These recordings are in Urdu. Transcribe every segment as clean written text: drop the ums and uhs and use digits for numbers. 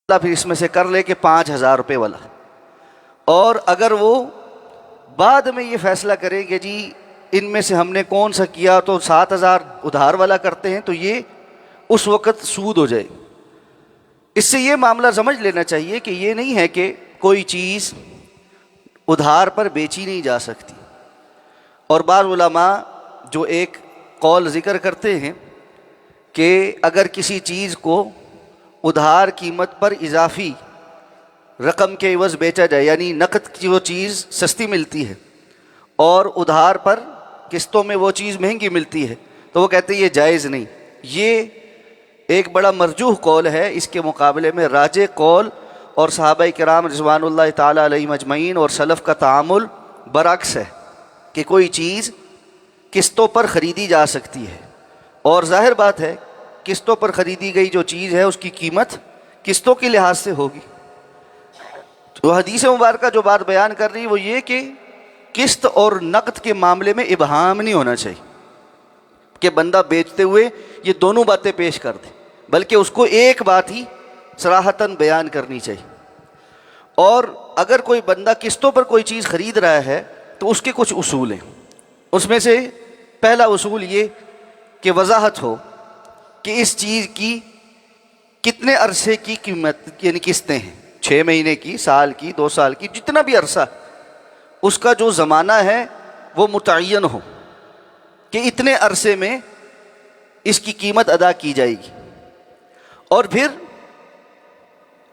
پھر اس میں سے کر لے کہ 5,000 روپے والا، اور اگر وہ بعد میں یہ فیصلہ کرے کہ جی ان میں سے ہم نے کون سا کیا تو 7,000 ادھار والا کرتے ہیں، تو یہ اس وقت سود ہو جائے۔ اس سے یہ معاملہ سمجھ لینا چاہیے کہ یہ نہیں ہے کہ کوئی چیز ادھار پر بیچی نہیں جا سکتی، اور بعض علماء جو ایک قول ذکر کرتے ہیں کہ اگر کسی چیز کو ادھار قیمت پر اضافی رقم کے عوض بیچا جائے، یعنی نقد کی وہ چیز سستی ملتی ہے اور ادھار پر قسطوں میں وہ چیز مہنگی ملتی ہے، تو وہ کہتے ہیں یہ جائز نہیں۔ یہ ایک بڑا مرجوح قول ہے، اس کے مقابلے میں راجح قول اور صحابہ کرام رضوان اللہ تعالیٰ علیہم اجمعین اور سلف کا تعامل برعکس ہے کہ کوئی چیز قسطوں پر خریدی جا سکتی ہے، اور ظاہر بات ہے قسطوں پر خریدی گئی جو چیز ہے اس کی قیمت قسطوں کے لحاظ سے ہوگی۔ تو حدیث مبارکہ جو بات بیان کر رہی وہ یہ کہ قسط اور نقد کے معاملے میں ابہام نہیں ہونا چاہیے کہ بندہ بیچتے ہوئے یہ دونوں باتیں پیش کر دے، بلکہ اس کو ایک بات ہی صراحتاً بیان کرنی چاہیے۔ اور اگر کوئی بندہ قسطوں پر کوئی چیز خرید رہا ہے تو اس کے کچھ اصول ہیں، اس میں سے پہلا اصول یہ کہ وضاحت ہو کہ اس چیز کی کتنے عرصے کی قیمت یعنی قسطیں ہیں، 6 مہینے کی، سال کی، 2 سال کی، جتنا بھی عرصہ اس کا جو زمانہ ہے وہ متعین ہو کہ اتنے عرصے میں اس کی قیمت ادا کی جائے گی، اور پھر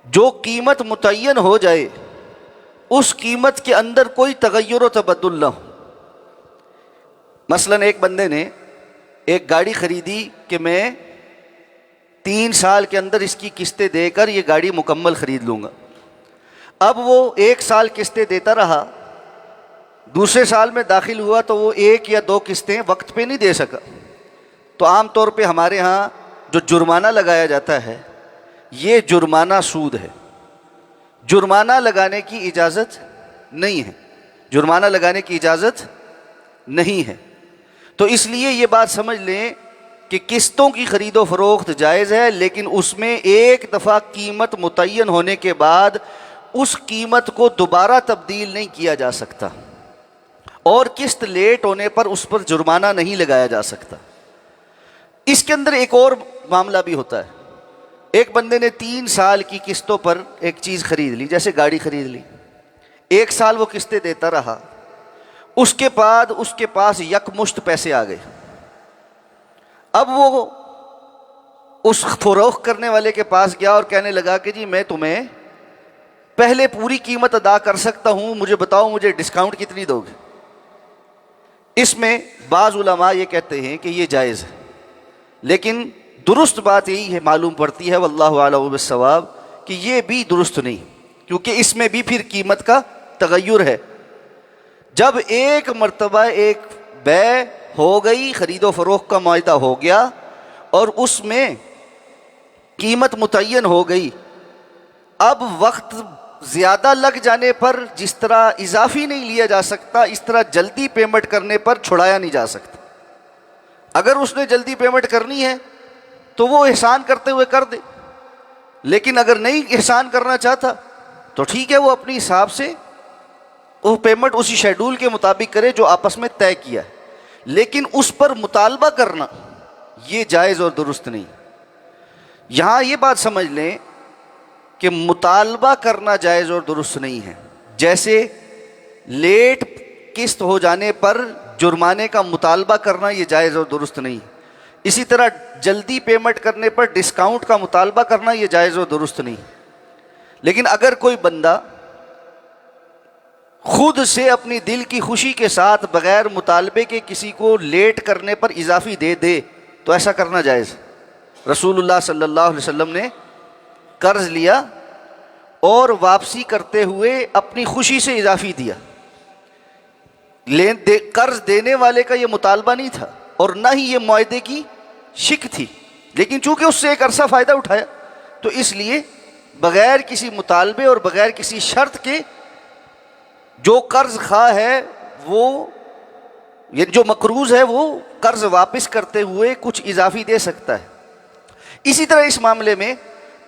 جو قیمت متعین ہو جائے اس قیمت کے اندر کوئی تغیر و تبدل نہ ہو۔ مثلا ایک بندے نے ایک گاڑی خریدی کہ میں 3 سال کے اندر اس کی قسطیں دے کر یہ گاڑی مکمل خرید لوں گا۔ اب وہ 1 سال قسطیں دیتا رہا، دوسرے سال میں داخل ہوا تو وہ 1 یا 2 قسطیں وقت پہ نہیں دے سکا، تو عام طور پہ ہمارے ہاں جو جرمانہ لگایا جاتا ہے یہ جرمانہ سود ہے، جرمانہ لگانے کی اجازت نہیں ہے، جرمانہ لگانے کی اجازت نہیں ہے۔ تو اس لیے یہ بات سمجھ لیں کہ قسطوں کی خرید و فروخت جائز ہے، لیکن اس میں ایک دفعہ قیمت متعین ہونے کے بعد اس قیمت کو دوبارہ تبدیل نہیں کیا جا سکتا، اور قسط لیٹ ہونے پر اس پر جرمانہ نہیں لگایا جا سکتا۔ اس کے اندر ایک اور معاملہ بھی ہوتا ہے، ایک بندے نے 3 سال کی قسطوں پر ایک چیز خرید لی، جیسے گاڑی خرید لی، 1 سال وہ قسطیں دیتا رہا، اس کے بعد اس کے پاس یکمشت پیسے آ گئے۔ اب وہ اس فروخت کرنے والے کے پاس گیا اور کہنے لگا کہ جی میں تمہیں پہلے پوری قیمت ادا کر سکتا ہوں، مجھے بتاؤ مجھے ڈسکاؤنٹ کتنی دو گے؟ اس میں بعض علماء یہ کہتے ہیں کہ یہ جائز ہے، لیکن درست بات یہی ہے معلوم پڑتی ہے واللہ اعلم بالصواب کہ یہ بھی درست نہیں، کیونکہ اس میں بھی پھر قیمت کا تغیر ہے۔ جب ایک مرتبہ ایک بیع ہو گئی، خرید و فروخت کا معاہدہ ہو گیا اور اس میں قیمت متعین ہو گئی، اب وقت زیادہ لگ جانے پر جس طرح اضافی نہیں لیا جا سکتا، اس طرح جلدی پیمنٹ کرنے پر چھڑایا نہیں جا سکتا۔ اگر اس نے جلدی پیمنٹ کرنی ہے تو وہ احسان کرتے ہوئے کر دے، لیکن اگر نہیں احسان کرنا چاہتا تو ٹھیک ہے، وہ اپنی حساب سے وہ پیمنٹ اسی شیڈول کے مطابق کرے جو آپس میں طے کیا ہے، لیکن اس پر مطالبہ کرنا یہ جائز اور درست نہیں۔ یہاں یہ بات سمجھ لیں کہ مطالبہ کرنا جائز اور درست نہیں ہے، جیسے لیٹ قسط ہو جانے پر جرمانے کا مطالبہ کرنا یہ جائز اور درست نہیں، اسی طرح جلدی پیمنٹ کرنے پر ڈسکاؤنٹ کا مطالبہ کرنا یہ جائز اور درست نہیں۔ لیکن اگر کوئی بندہ خود سے اپنی دل کی خوشی کے ساتھ بغیر مطالبے کے کسی کو لیٹ کرنے پر اضافی دے دے تو ایسا کرنا جائز۔ رسول اللہ صلی اللہ علیہ وسلم نے قرض لیا اور واپسی کرتے ہوئے اپنی خوشی سے اضافی دیا، قرض دینے والے کا یہ مطالبہ نہیں تھا اور نہ ہی یہ معاہدے کی شک تھی، لیکن چونکہ اس سے ایک عرصہ فائدہ اٹھایا تو اس لیے بغیر کسی مطالبے اور بغیر کسی شرط کے جو قرض خواہ ہے وہ یہ جو مقروض ہے وہ قرض واپس کرتے ہوئے کچھ اضافی دے سکتا ہے۔ اسی طرح اس معاملے میں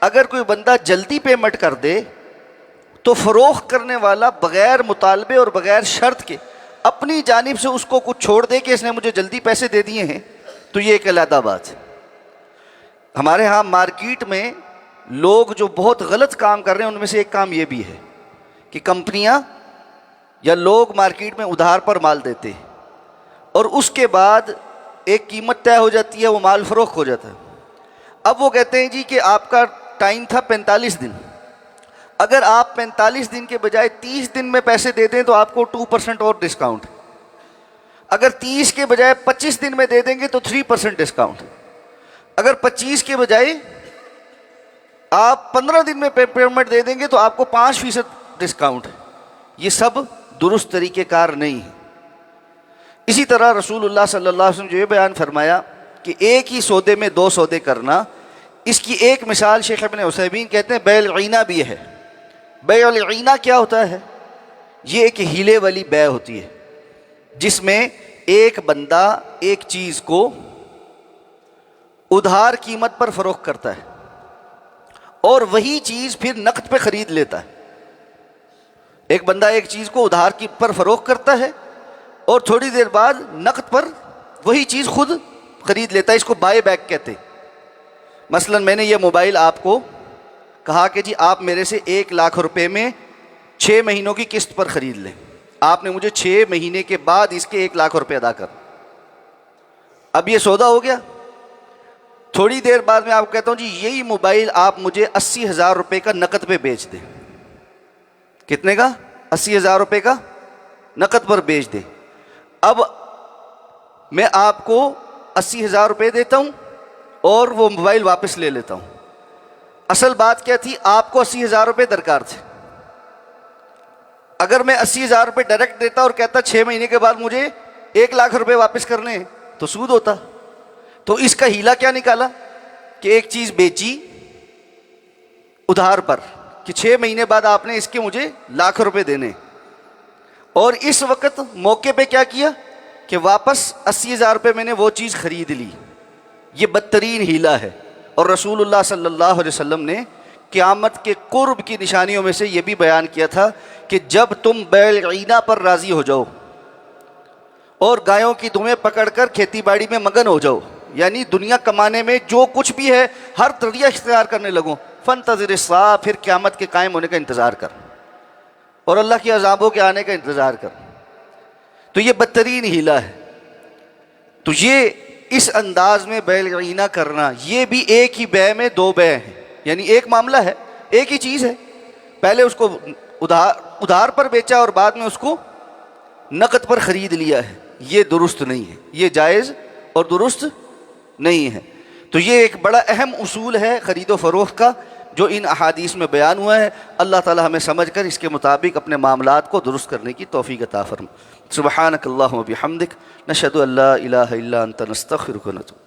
اگر کوئی بندہ جلدی پیمنٹ کر دے تو فروخت کرنے والا بغیر مطالبے اور بغیر شرط کے اپنی جانب سے اس کو کچھ چھوڑ دے کہ اس نے مجھے جلدی پیسے دے دیے ہیں، تو یہ ایک علیحدہ بات ہے۔ ہمارے ہاں مارکیٹ میں لوگ جو بہت غلط کام کر رہے ہیں ان میں سے ایک کام یہ بھی ہے کہ کمپنیاں یا لوگ مارکیٹ میں ادھار پر مال دیتے ہیں اور اس کے بعد ایک قیمت طے ہو جاتی ہے، وہ مال فروخت ہو جاتا ہے۔ اب وہ کہتے ہیں جی کہ آپ کا ٹائم تھا 45 دن، اگر آپ 45 دن کے بجائے 30 دن میں پیسے دے دیں تو آپ کو 2% اور ڈسکاؤنٹ، اگر 30 کے بجائے 25 دن میں دے دیں گے تو 3% ڈسکاؤنٹ، اگر 25 کے بجائے آپ 15 دن میں پیمنٹ دے دیں گے تو آپ کو 5% ڈسکاؤنٹ۔ یہ سب درست طریقہ کار نہیں ہے۔ اسی طرح رسول اللہ صلی اللہ علیہ وسلم جو یہ بیان فرمایا کہ ایک ہی سودے میں 2 سودے کرنا، اس کی ایک مثال شیخ ابن عثیمین کہتے ہیں بیع العینہ بھی ہے۔ بیع العینہ کیا ہوتا ہے؟ یہ ایک ہیلے والی بیع ہوتی ہے جس میں ایک بندہ ایک چیز کو ادھار قیمت پر فروخت کرتا ہے اور وہی چیز پھر نقد پہ خرید لیتا ہے۔ ایک بندہ ایک چیز کو ادھار پر فروخت کرتا ہے اور تھوڑی دیر بعد نقد پر وہی چیز خود خرید لیتا ہے، اس کو بائی بیک کہتے ہیں۔ مثلا میں نے یہ موبائل آپ کو کہا کہ جی آپ میرے سے 1 لاکھ روپے میں 6 مہینوں کی قسط پر خرید لیں، آپ نے مجھے 6 مہینے کے بعد اس کے 1 لاکھ روپے ادا کر، اب یہ سودا ہو گیا۔ تھوڑی دیر بعد میں آپ کو کہتا ہوں جی یہی موبائل آپ مجھے 80,000 روپے کا نقد پہ بیچ دیں۔ کتنے کا؟ 80,000 روپے کا نقد پر بیچ دیں۔ اب میں آپ کو 80,000 روپے دیتا ہوں اور وہ موبائل واپس لے لیتا ہوں۔ اصل بات کیا تھی؟ آپ کو 80,000 روپے درکار تھے۔ اگر میں 80,000 روپے ڈائریکٹ دیتا اور کہتا 6 مہینے کے بعد مجھے 1 لاکھ روپے واپس کرنے ہیں تو سود ہوتا۔ تو اس کا ہیلا کیا نکالا کہ ایک چیز بیچی ادھار پر کہ 6 مہینے بعد آپ نے اس کے مجھے لاکھ روپے دینے، اور اس وقت موقع پہ کیا کیا کہ واپس 80,000 روپے میں نے وہ چیز خرید لی۔ یہ بدترین ہیلا ہے، اور رسول اللہ صلی اللہ علیہ وسلم نے قیامت کے قرب کی نشانیوں میں سے یہ بھی بیان کیا تھا کہ جب تم بیع العینہ پر راضی ہو جاؤ اور گایوں کی دمیں پکڑ کر کھیتی باڑی میں مگن ہو جاؤ، یعنی دنیا کمانے میں جو کچھ بھی ہے ہر طریقہ اختیار کرنے لگو، فانتظر الساعہ، پھر قیامت کے قائم ہونے کا انتظار کر اور اللہ کے عذابوں کے آنے کا انتظار کر۔ تو یہ بدترین ہیلا ہے۔ تو یہ اس انداز میں بیع العینہ کرنا، یہ بھی ایک ہی بیع میں 2 بیع ہیں، یعنی ایک معاملہ ہے، ایک ہی چیز ہے، پہلے اس کو ادھار پر بیچا اور بعد میں اس کو نقد پر خرید لیا ہے۔ یہ درست نہیں ہے، یہ جائز اور درست نہیں ہے۔ تو یہ ایک بڑا اہم اصول ہے خرید و فروخت کا جو ان احادیث میں بیان ہوا ہے۔ اللہ تعالی ہمیں سمجھ کر اس کے مطابق اپنے معاملات کو درست کرنے کی توفیق عطا فرمائے۔ سبحانک اللہم و بحمدک، نشہد ان لا الہ الا انت، نستغفرک و نتوب۔